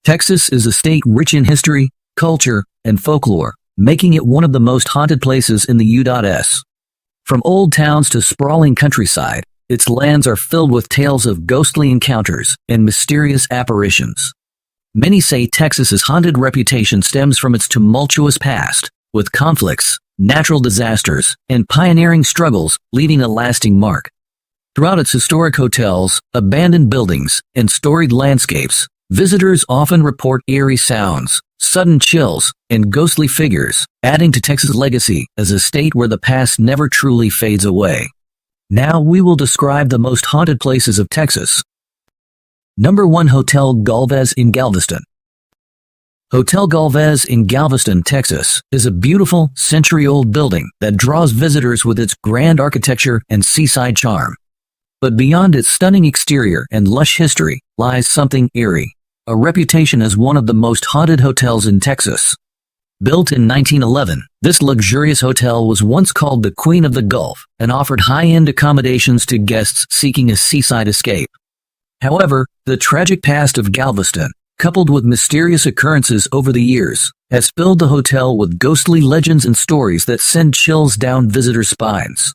Texas is a state rich in history, culture, and folklore, making it one of the most haunted places in the U.S. From old towns to sprawling countryside, its lands are filled with tales of ghostly encounters and mysterious apparitions. Many say Texas's haunted reputation stems from its tumultuous past, with conflicts, natural disasters, and pioneering struggles leaving a lasting mark. Throughout its historic hotels, abandoned buildings, and storied landscapes, visitors often report eerie sounds, sudden chills, and ghostly figures, adding to Texas' legacy as a state where the past never truly fades away. Now we will describe the most haunted places of Texas. Number 1. Hotel Galvez in Galveston. Hotel Galvez in Galveston, Texas, is a beautiful, century-old building that draws visitors with its grand architecture and seaside charm. But beyond its stunning exterior and lush history lies something eerie, a reputation as one of the most haunted hotels in Texas. Built in 1911, this luxurious hotel was once called the Queen of the Gulf and offered high-end accommodations to guests seeking a seaside escape. However, the tragic past of Galveston, coupled with mysterious occurrences over the years, has filled the hotel with ghostly legends and stories that send chills down visitors' spines.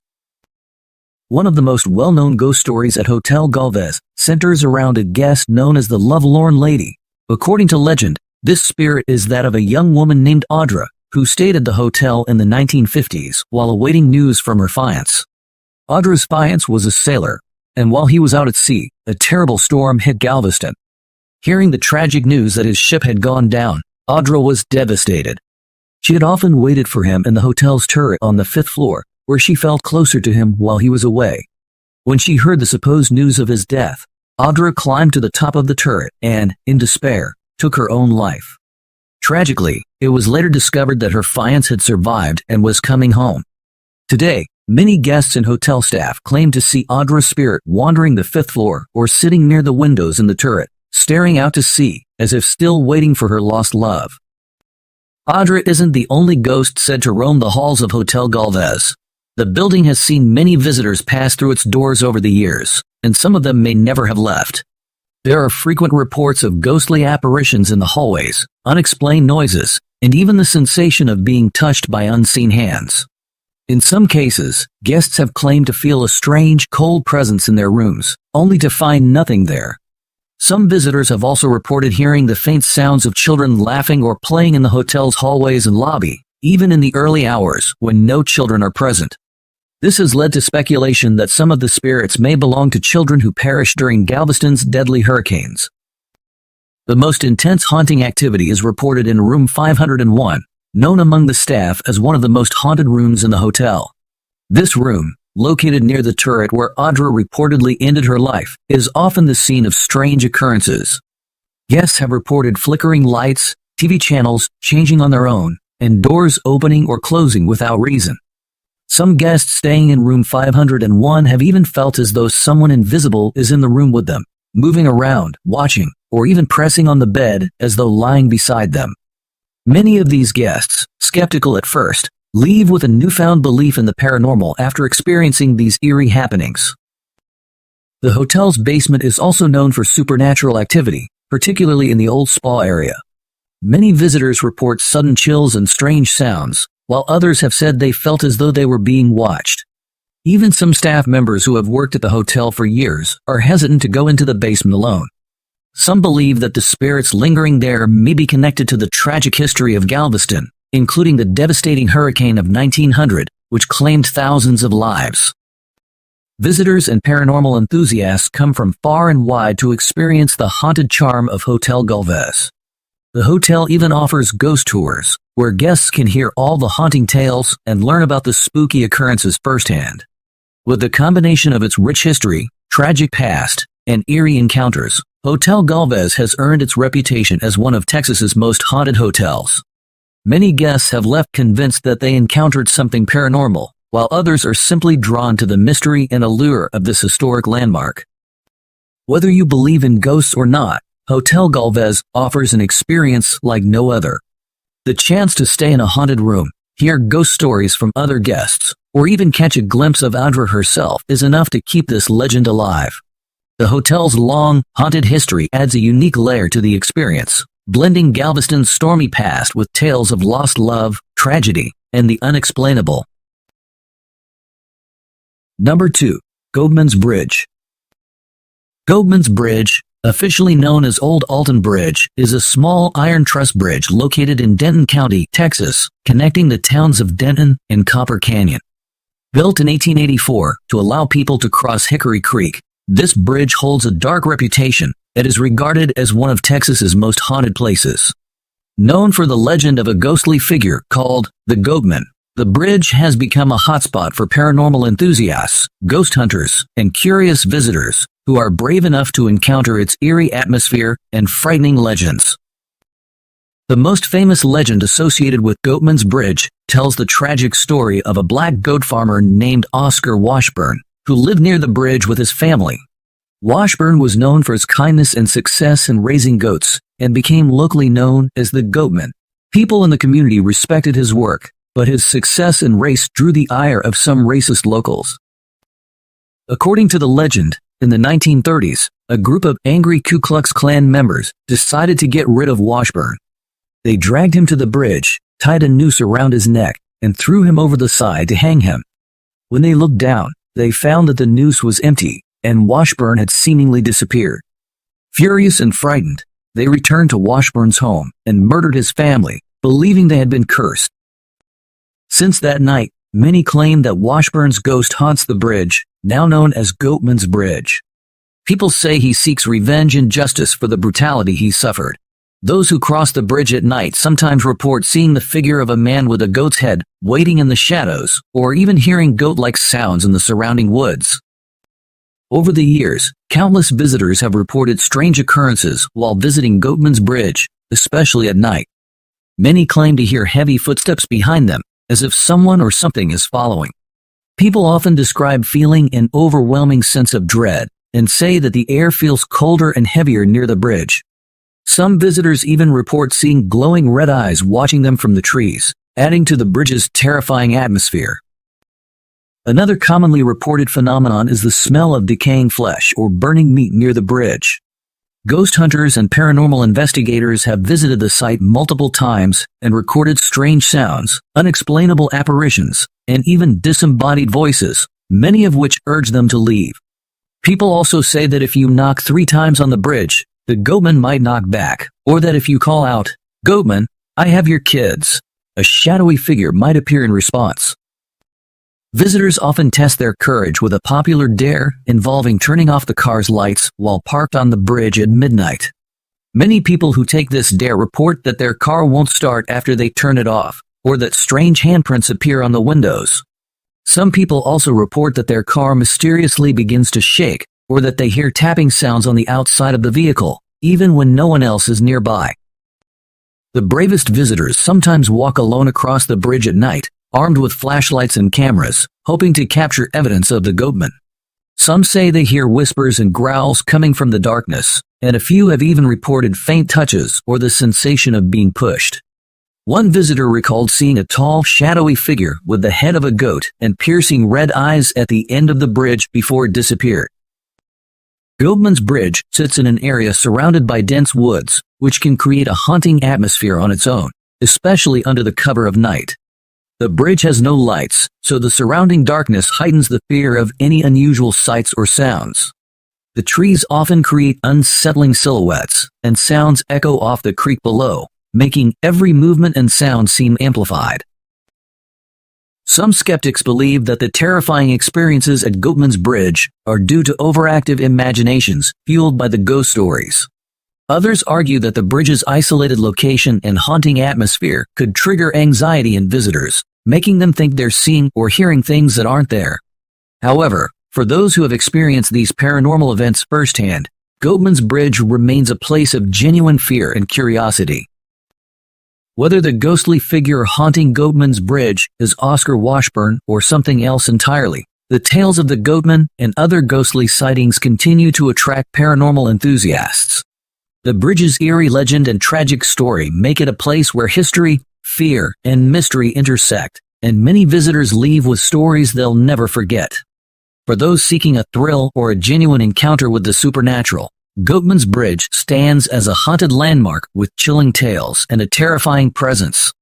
One of the most well-known ghost stories at Hotel Galvez centers around a guest known as the Lovelorn Lady. According to legend, this spirit is that of a young woman named Audra, who stayed at the hotel in the 1950s while awaiting news from her fiancé. Audra's fiancé was a sailor, and while he was out at sea, a terrible storm hit Galveston. Hearing the tragic news that his ship had gone down, Audra was devastated. She had often waited for him in the hotel's turret on the 5th floor, where she felt closer to him while he was away. When she heard the supposed news of his death, Audra climbed to the top of the turret and, in despair, took her own life. Tragically, it was later discovered that her fiancé had survived and was coming home. Today, many guests and hotel staff claim to see Audra's spirit wandering the 5th floor or sitting near the windows in the turret, staring out to sea, as if still waiting for her lost love. Audra isn't the only ghost said to roam the halls of Hotel Galvez. The building has seen many visitors pass through its doors over the years, and some of them may never have left. There are frequent reports of ghostly apparitions in the hallways, unexplained noises, and even the sensation of being touched by unseen hands. In some cases, guests have claimed to feel a strange, cold presence in their rooms, only to find nothing there. Some visitors have also reported hearing the faint sounds of children laughing or playing in the hotel's hallways and lobby, even in the early hours when no children are present. This has led to speculation that some of the spirits may belong to children who perished during Galveston's deadly hurricanes. The most intense haunting activity is reported in room 501, known among the staff as one of the most haunted rooms in the hotel. This room, located near the turret where Audra reportedly ended her life, is often the scene of strange occurrences. Guests have reported flickering lights, TV channels changing on their own, and doors opening or closing without reason. Some guests staying in room 501 have even felt as though someone invisible is in the room with them, moving around, watching, or even pressing on the bed as though lying beside them. Many of these guests, skeptical at first, leave with a newfound belief in the paranormal after experiencing these eerie happenings. The hotel's basement is also known for supernatural activity, particularly in the old spa area. Many visitors report sudden chills and strange sounds, while others have said they felt as though they were being watched. Even some staff members who have worked at the hotel for years are hesitant to go into the basement alone. Some believe that the spirits lingering there may be connected to the tragic history of Galveston, including the devastating hurricane of 1900, which claimed thousands of lives. Visitors and paranormal enthusiasts come from far and wide to experience the haunted charm of Hotel Galvez. The hotel even offers ghost tours, where guests can hear all the haunting tales and learn about the spooky occurrences firsthand. With the combination of its rich history, tragic past, and eerie encounters, Hotel Galvez has earned its reputation as one of Texas's most haunted hotels. Many guests have left convinced that they encountered something paranormal, while others are simply drawn to the mystery and allure of this historic landmark. Whether you believe in ghosts or not, Hotel Galvez offers an experience like no other. The chance to stay in a haunted room, hear ghost stories from other guests, or even catch a glimpse of Audra herself is enough to keep this legend alive. The hotel's long, haunted history adds a unique layer to the experience, blending Galveston's stormy past with tales of lost love, tragedy, and the unexplainable. Number 2. Goebman's Bridge. Goebman's Bridge, officially known as Old Alton Bridge, is a small iron truss bridge located in Denton County, Texas, connecting the towns of Denton and Copper Canyon. Built in 1884 to allow people to cross Hickory Creek, this bridge holds a dark reputation that is regarded as one of Texas's most haunted places. Known for the legend of a ghostly figure called the Goebman, the bridge has become a hotspot for paranormal enthusiasts, ghost hunters, and curious visitors who are brave enough to encounter its eerie atmosphere and frightening legends. The most famous legend associated with Goebman's Bridge tells the tragic story of a black goat farmer named Oscar Washburn, who lived near the bridge with his family. Washburn was known for his kindness and success in raising goats, and became locally known as the Goatman. People in the community respected his work, but his success and race drew the ire of some racist locals. According to the legend, in the 1930s, a group of angry Ku Klux Klan members decided to get rid of Washburn. They dragged him to the bridge, tied a noose around his neck, and threw him over the side to hang him. When they looked down, they found that the noose was empty, and Washburn had seemingly disappeared. Furious and frightened, they returned to Washburn's home and murdered his family, believing they had been cursed. Since that night, many claim that Washburn's ghost haunts the bridge, now known as Goebman's Bridge. People say he seeks revenge and justice for the brutality he suffered. Those who cross the bridge at night sometimes report seeing the figure of a man with a goat's head waiting in the shadows, or even hearing goat-like sounds in the surrounding woods. Over the years, countless visitors have reported strange occurrences while visiting Goebman's Bridge, especially at night. Many claim to hear heavy footsteps behind them, as if someone or something is following. People often describe feeling an overwhelming sense of dread, and say that the air feels colder and heavier near the bridge. Some visitors even report seeing glowing red eyes watching them from the trees, adding to the bridge's terrifying atmosphere. Another commonly reported phenomenon is the smell of decaying flesh or burning meat near the bridge. Ghost hunters and paranormal investigators have visited the site multiple times and recorded strange sounds, unexplainable apparitions, and even disembodied voices, many of which urge them to leave. People also say that if you knock 3 times on the bridge, the Goatman might knock back, or that if you call out, "Goatman, I have your kids," a shadowy figure might appear in response. Visitors often test their courage with a popular dare involving turning off the car's lights while parked on the bridge at midnight. Many people who take this dare report that their car won't start after they turn it off, or that strange handprints appear on the windows. Some people also report that their car mysteriously begins to shake, or that they hear tapping sounds on the outside of the vehicle, even when no one else is nearby. The bravest visitors sometimes walk alone across the bridge at night, armed with flashlights and cameras, hoping to capture evidence of the Goatman. Some say they hear whispers and growls coming from the darkness, and a few have even reported faint touches or the sensation of being pushed. One visitor recalled seeing a tall, shadowy figure with the head of a goat and piercing red eyes at the end of the bridge before it disappeared. Goebman's Bridge sits in an area surrounded by dense woods, which can create a haunting atmosphere on its own, especially under the cover of night. The bridge has no lights, so the surrounding darkness heightens the fear of any unusual sights or sounds. The trees often create unsettling silhouettes, and sounds echo off the creek below, making every movement and sound seem amplified. Some skeptics believe that the terrifying experiences at Goebman's Bridge are due to overactive imaginations fueled by the ghost stories. Others argue that the bridge's isolated location and haunting atmosphere could trigger anxiety in visitors, making them think they're seeing or hearing things that aren't there. However, for those who have experienced these paranormal events firsthand, Goebman's Bridge remains a place of genuine fear and curiosity. Whether the ghostly figure haunting Goebman's Bridge is Oscar Washburn or something else entirely, the tales of the Goatman and other ghostly sightings continue to attract paranormal enthusiasts. The bridge's eerie legend and tragic story make it a place where history, fear, and mystery intersect, and many visitors leave with stories they'll never forget. For those seeking a thrill or a genuine encounter with the supernatural, Goatman's Bridge stands as a haunted landmark with chilling tales and a terrifying presence.